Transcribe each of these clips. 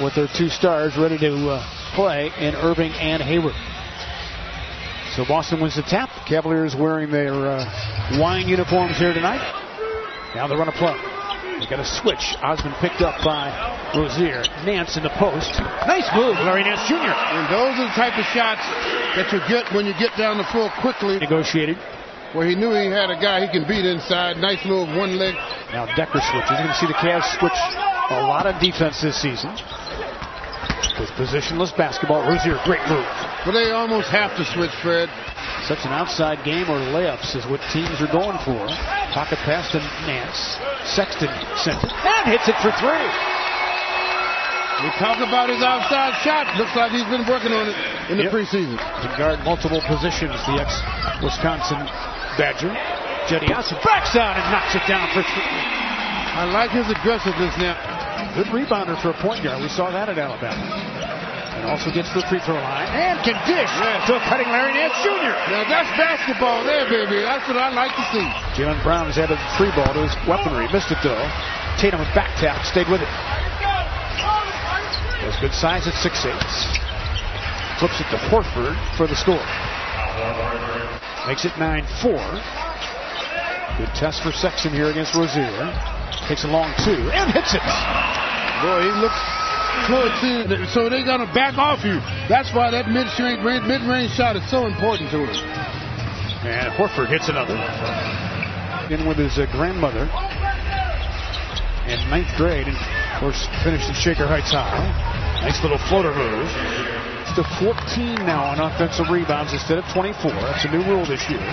with their two stars ready to play in Irving and Hayward. So Boston wins the tap. Cavaliers wearing their wine uniforms here tonight. Now they run a play. They got a switch. Osmond picked up by Rozier. Nance in the post. Nice move, Larry Nance Jr. And those are the type of shots that you get when you get down the floor quickly. Negotiated. Where he knew he had a guy he can beat inside. Nice move, one leg. Now Decker switches. You're going to see the Cavs switch a lot of defense this season. With positionless basketball. Rozier, great move. But they almost have to switch, Fred. Such an outside game or layups is what teams are going for. Pocket pass to Nance. Sexton sent it and hits it for three. We talk about his outside shot. Looks like he's been working on it in the preseason. Can guard multiple positions, the ex-Wisconsin Badger. Jetty Osmond backs out and knocks it down for three. I like his aggressiveness now. Good rebounder for a point guard. We saw that at Alabama. And also gets to the free throw line. And can dish to a cutting Larry Nance Jr. Now that's basketball there, baby. That's what I like to see. Jalen Brown has added the free ball to his weaponry. Missed it, though. Tatum with back tap. Stayed with it. Has good size at 6'8". Flips it to Horford for the score. Makes it 9-4. Good test for Sexton here against Rozier. Takes a long two and hits it. Boy, he looks fluid too. So they're going to back off you. That's why that mid-range shot is so important to him. And Horford hits another. In with his grandmother in 9th grade. And of course, finished at Shaker Heights High. Nice little floater move. It's to 14 now on offensive rebounds instead of 24. That's a new rule this year.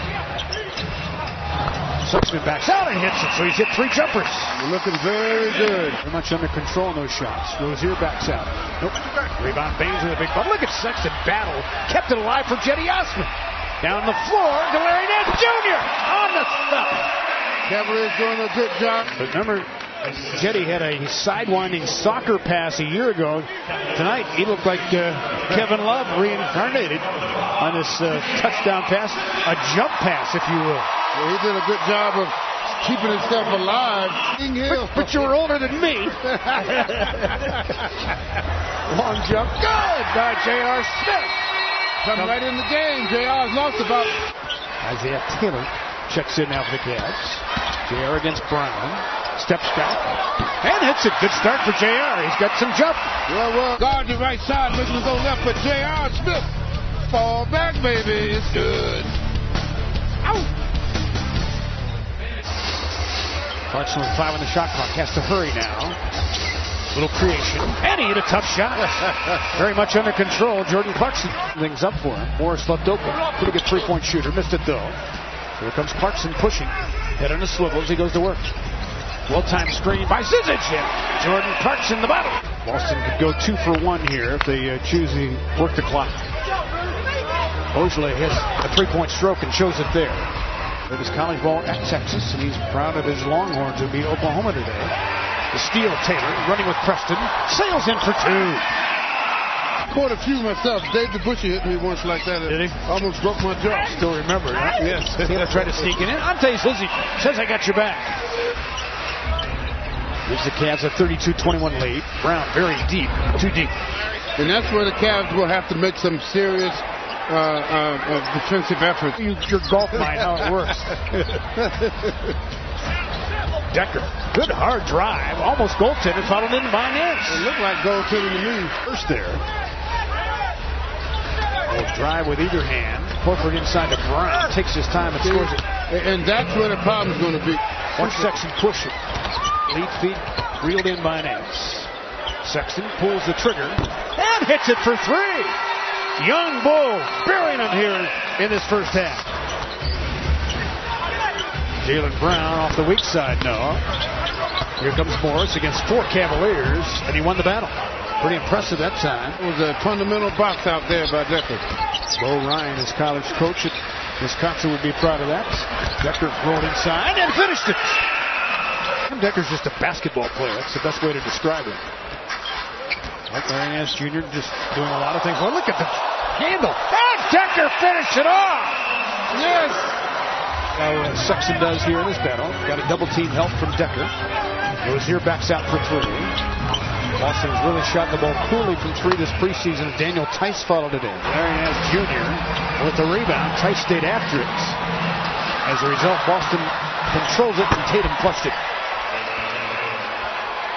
Sexton backs out and hits it, so he's hit 3 jumpers. You're looking very good. Very much under control in those shots. Rozier backs out. Nope. Rebound Baines with a big bump. Look at Sexton battle. Kept it alive for Jetty Osmond. Down the floor to Larry Nance Jr. on the stop. Cavaliers doing a good job. But remember, Jetty had a sidewinding soccer pass a year ago. Tonight, he looked like Kevin Love reincarnated on this touchdown pass. A jump pass, if you will. Well, he did a good job of keeping himself alive. But you're older than me. Long jump. Good by J.R. Smith. Coming right in the game. J.R.'s lost about. Isaiah Taylor checks in now for the Cavs. J.R. against Brown. Steps back and hits it. Good start for J.R. He's got some jump. Well, guard the right side, looking to go left, but J.R. Smith fall back, baby. It's good. Ow! Clarkson with 5 on the shot clock. Has to hurry now. Little creation. And he hit a tough shot. Very much under control. Jordan Clarkson things up for him. Morris left open. Pretty good three-point shooter. Missed it, though. Here comes Clarkson pushing. Head on the swivel as he goes to work. Well-timed screen by Zizic. Jordan Clarkson the bottom. Boston could go 2 for 1 here if they choose to work the clock. Ojeley hits a three-point stroke and shows it there. It was college ball at Texas, and he's proud of his Longhorns who beat Oklahoma today. The steal, Taylor running with Preston, sails in for 2. Caught a few myself. Dave DeBusschere hit me once like that. Did he? Almost broke my jaw. Still remember, huh? Yes. Taylor tried to sneak it in. Ante says I got your back. Gives the Cavs a 32-21 lead. Brown very deep, too deep. And that's where the Cavs will have to make some serious defensive efforts. Your golf mind, how it works. Decker, good hard drive, almost goaltended, followed in by Nance. It looked like goaltending to me. First there. Will drive with either hand. Horford inside to Brown, takes his time and scores it. And that's where the problem's going to be. One Sexton pushing. Lead feet reeled in by Nance. Sexton pulls the trigger and hits it for 3. Young Bull burying him here in this first half. Jalen Brown off the weak side now. Here comes Morris against 4 Cavaliers, and he won the battle. Pretty impressive that time. It was a fundamental box out there by Decker. Bo Ryan, his college coach at Wisconsin, would be proud of that. Decker rolled inside and finished it. Decker's just a basketball player. That's the best way to describe him. Like Larry Nance Jr. just doing a lot of things. Well, look at the handle. And Decker finished it off. Yes. Sexton does here in this battle. Got a double team help from Decker. Rozier backs out for 3. Boston has really shot the ball poorly from three this preseason. Daniel Tice followed it in. There he is, Jr. with the rebound. Tice stayed after it. As a result, Boston controls it, and Tatum flushed it.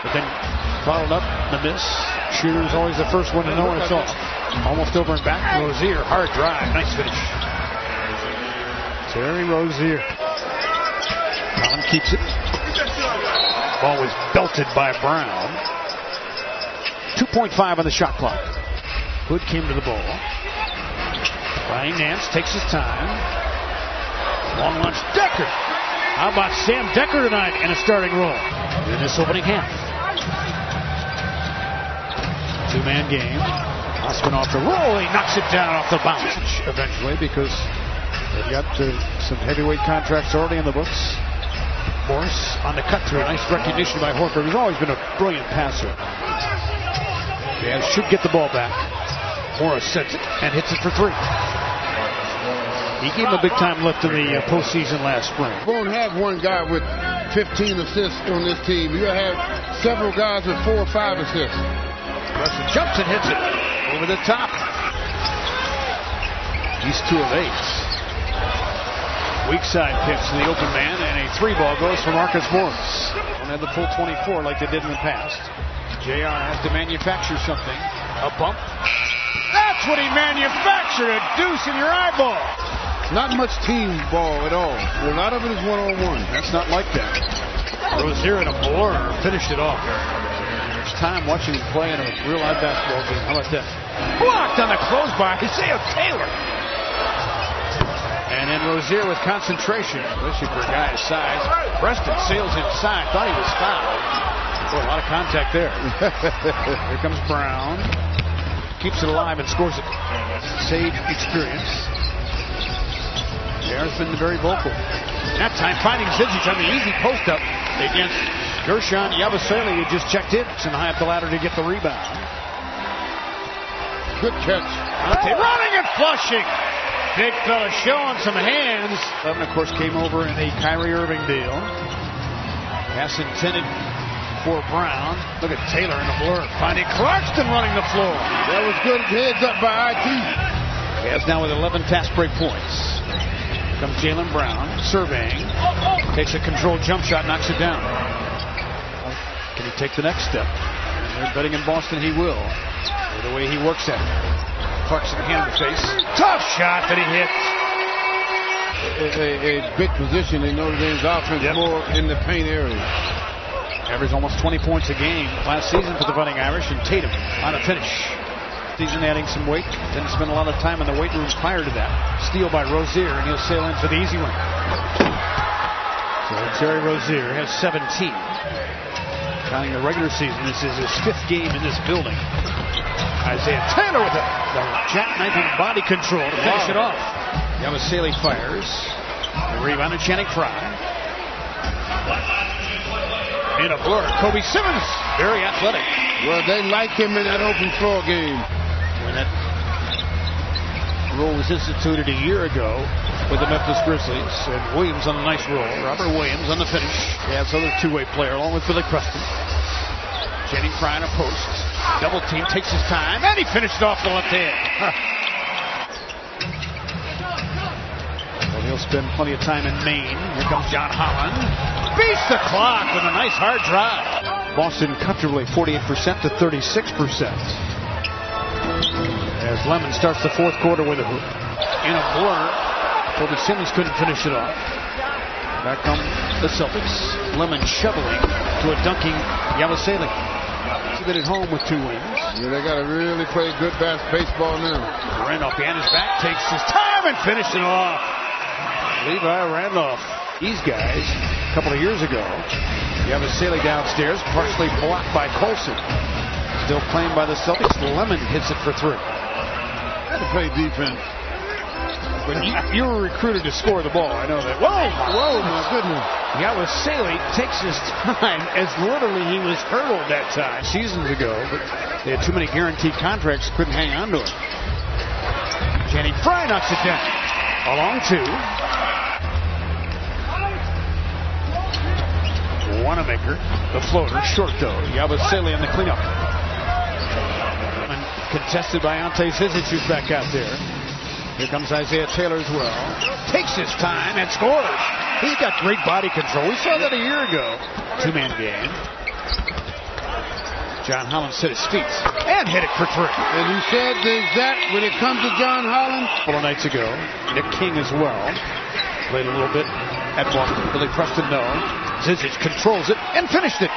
But then followed up the miss. Shooter's always the first one to know when it's off. Almost over and back. Rozier, hard drive, nice finish. Terry Rozier. Allen keeps it. Ball was belted by Brown. 2.5 on the shot clock. Hood came to the ball. Ryan Nance takes his time. Long launch, Decker. How about Sam Decker tonight in a starting role in this opening half? Two-man game. Osman off the roll. He knocks it down off the bounce eventually because they've got some heavyweight contracts already in the books. Morris on the cut through. Nice recognition by Horford, who's always been a brilliant passer. Jazz should get the ball back. Morris sets it and hits it for three. He gave him a big-time lift in the postseason last spring. You won't have one guy with 15 assists on this team. You're going to have several guys with 4 or 5 assists. Russell jumps and hits it over the top. He's 2 of 8. Weak side pitch to the open man, and a 3-ball goes for Marcus Morris. Don't have the full 24 like they did in the past. JR has to manufacture something. A bump. That's what he manufactured, a deuce in your eyeball. Not much team ball at all. A lot of it is one-on-one. That's not like that. Rozier in a blur finished it off. There's time watching him play in a real live basketball game. How about that? Blocked on the close by Isaiah Taylor. And then Rozier with concentration, especially for a guy his size. Preston sails inside. Thought he was fouled. Boy, a lot of contact there. Here comes Brown. Keeps it alive and scores it. Save experience. JR's been very vocal. That time finding Zizic on the easy post-up against Gershon Yabusele, who just checked in and high up the ladder to get the rebound. Good catch. Ante running and flushing. Big fella showing some hands. 11, of course, came over in a Kyrie Irving deal. Pass intended for Brown. Look at Taylor in the blur. Finding Clarkston running the floor. That was good. Heads up by IT. Jazz now with 11 fast break points. Here comes Jaylen Brown surveying. Takes a controlled jump shot, knocks it down. Can he take the next step? They're betting in Boston he will. With the way he works at it. Clarkson hand in the face. Tough shot that he hit. A big position in Notre Dame's offense, more in the paint area. Averaged almost 20 points a game last season for the Fighting Irish, and Tatum on a finish. Season adding some weight. Didn't spend a lot of time in the weight room prior to that. Steal by Rozier, and he'll sail in for the easy one. So Terry Rozier has 17. Counting the regular season, this is his 5th game in this building. Isaiah Taylor with the jackknifing body control to finish it off. Yabusele fires. The rebound to Channing Frye. In a blur, Kobe Simmons, very athletic. Well, they like him in that open floor game. When that rule was instituted a year ago with the Memphis Grizzlies, and Williams on a nice roll. Robert Williams on the finish. He has other two-way player along with Billy Preston. Channing Frye on a post. Double team, takes his time, and he finished off the left hand. Well, he'll spend plenty of time in Maine. Here comes John Holland. Beats the clock with a nice hard drive. Boston comfortably 48% to 36%. As Lemon starts the 4th quarter with a hoop. In a blur, Kobe Simmons couldn't finish it off. Back come the Celtics. Lemon shoveling to a dunking Yabusele. Been at home with 2 wins. Yeah, they got to really play good baseball now. Randolph behind his back takes his time and finished it off. Levi Randolph. These guys, a couple of years ago, Yabusele downstairs, partially blocked by Colson. Still claimed by the Celtics. Lemon hits it for 3. Got to play defense. But you were recruited to score the ball. I know that. Whoa, my goodness. Yabusele takes his time as literally he was hurdled that time seasons ago, but they had too many guaranteed contracts, couldn't hang on to it. Channing Frye knocks it down. Along 2. Wanamaker, the floater, short though. Yabusele in the cleanup. contested by Ante Zizic, who's back out there. Here comes Isaiah Taylor as well. Takes his time and scores. He's got great body control. We saw that a year ago. Two-man game. John Holland set his feet and hit it for three. And he said the exact when it comes to John Holland. A couple of nights ago, Nick King as well. Played a little bit at one. Billy Preston, no. Zizic controls it and finished it.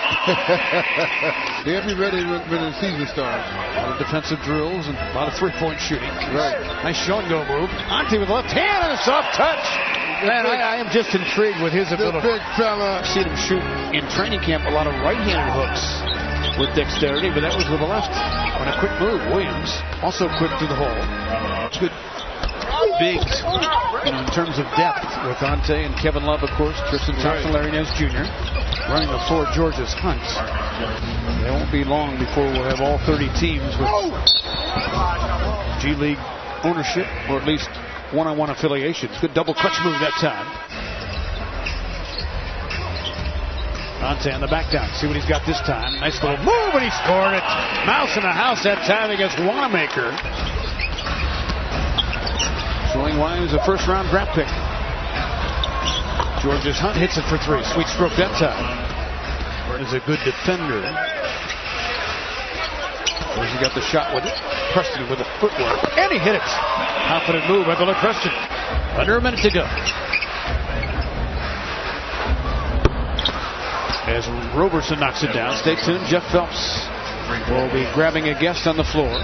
They'll be ready when the season starts. A lot of defensive drills and a lot of three-point shooting. Right. Nice show-and-go move. Ante with the left hand and a soft touch. Man, I am just intrigued with his ability. The big fella. I've seen him shoot in training camp a lot of right-handed hooks with dexterity, but that was with the left. On a quick move, Williams also quick to the hole. Good bigs, in terms of depth with Ante and Kevin Love, of course, Tristan Thompson, Larry Nance Jr. running the floor. Georgia's Hunt. It won't be long before we'll have all 30 teams with G League ownership, or at least one-on-one affiliations. Good double clutch move that time. Ante on the back down. See what he's got this time. Nice little move, and he scored it. Mouse in the house that time against Wanamaker. Showing why he was a first-round draft pick. Georgia's Hunt hits it for three. Sweet stroke that time. Is a good defender. He got the shot with it. Preston with the footwork. And he hit it. Confident move by Billy Preston. Under a minute to go. As Roberson knocks it down. Stay tuned. Jeff Phelps will be grabbing a guest on the floor.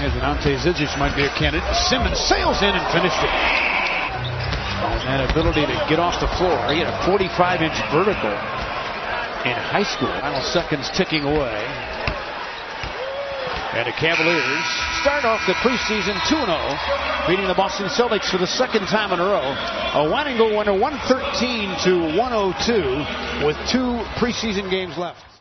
And Ante Zizic might be a candidate. Simmons sails in and finished it. And that ability to get off the floor. He had a 45-inch vertical in high school. Final seconds ticking away. And the Cavaliers start off the preseason 2-0, beating the Boston Celtics for the second time in a row. A win and go winner, 113-102, with 2 preseason games left.